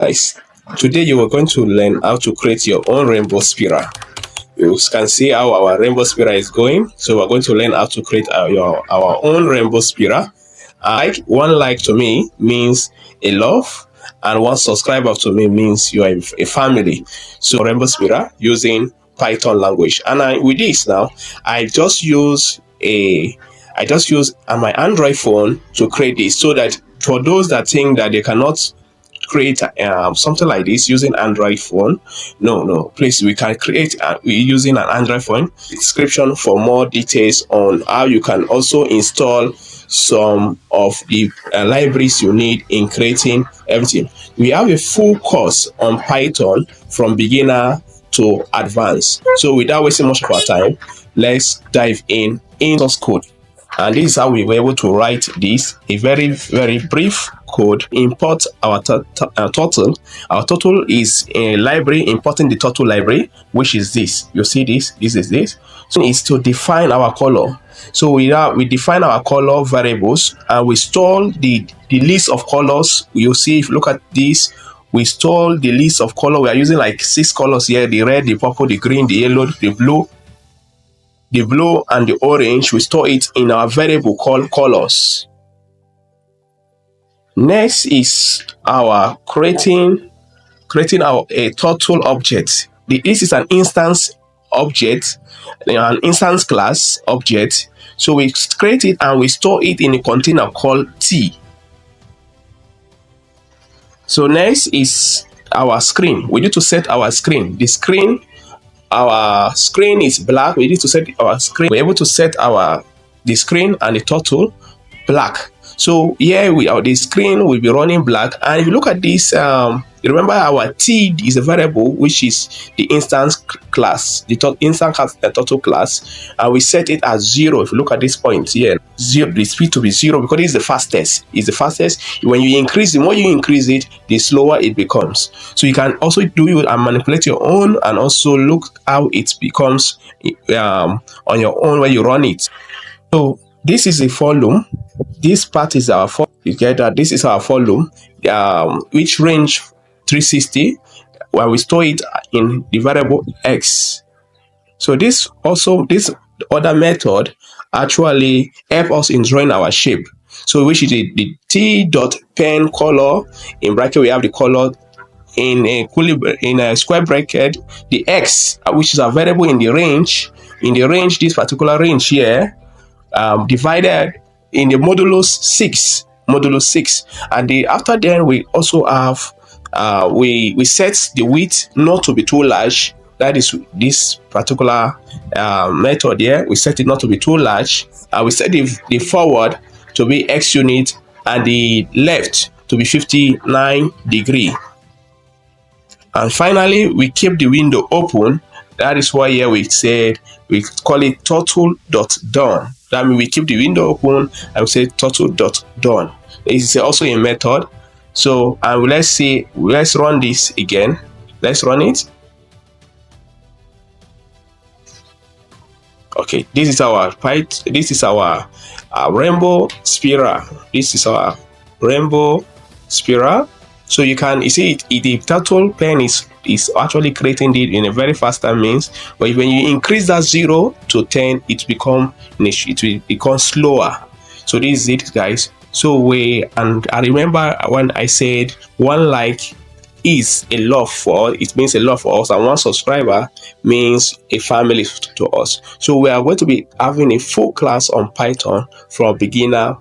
Guys, today you are going to learn how to create your own rainbow spiral. You can see how our rainbow spiral is going. So we're going to learn how to create our own rainbow spiral. One like to me means a love, and one subscriber to me means you are a family. So rainbow spiral using Python language. And with this now, I just use my Android phone to create this, so that for those that think that they cannot create something like this using Android phone, no, please, we can create using an Android phone. Description for more details on how you can also install some of the libraries you need in creating everything. We have a full course on Python from beginner to advanced. So without wasting much of our time, let's dive in source code. And this is how we were able to write this, a very brief code. Import our total. Our total is a library, importing the total library, which is this. You see this is this. So it's to define our color. So we define our color variables, and we store the list of colors. You see, if you look at this, we store the list of color. We are using like 6 colors here: the red, the purple, the green, the yellow, the blue and the orange. We store it in our variable called colors. Next is our creating a total object. This is an instance object, an instance class object. So we create it and we store it in a container called T. So next is our screen. We need to set our screen. Our screen is black. We need to set our screen. We're able to set the screen and the total black. So here the screen will be running black. And if you look at this, remember our T is a variable which is the instance class, the instance total class, and we set it as 0. If you look at this point here, the speed to be 0, because it's the fastest. It's the fastest. When you increase, the more you increase it, the slower it becomes. So you can also do it and manipulate your own, and also look how it becomes on your own when you run it. So this is a for loop. This part is our for. You get that? This is our for loop, which range 360, where we store it in the variable x. So this other method actually help us in drawing our shape. So which is the t.pen color, in bracket we have the color, in a square bracket the x, which is a variable in the range. This particular range here, divided in the modulus 6, and after then we also have we set the width not to be too large. That is this particular method here. We set it not to be too large, and we set the forward to be x unit and the left to be 59 degree. And finally, we keep the window open. That is why here we said we call it total.done. That means we keep the window open and we say total.done. This is also a method. So let's run this again. Let's run it. Okay, this is our rainbow spiral. This is our rainbow spiral. So you see the total pen is actually creating it in a very fast time means, but when you increase that 0 to 10, it will become slower. So this is it, guys. So I remember when I said one like is a love for, it means a love for us, and one subscriber means a family to us. So we are going to be having a full class on Python from beginner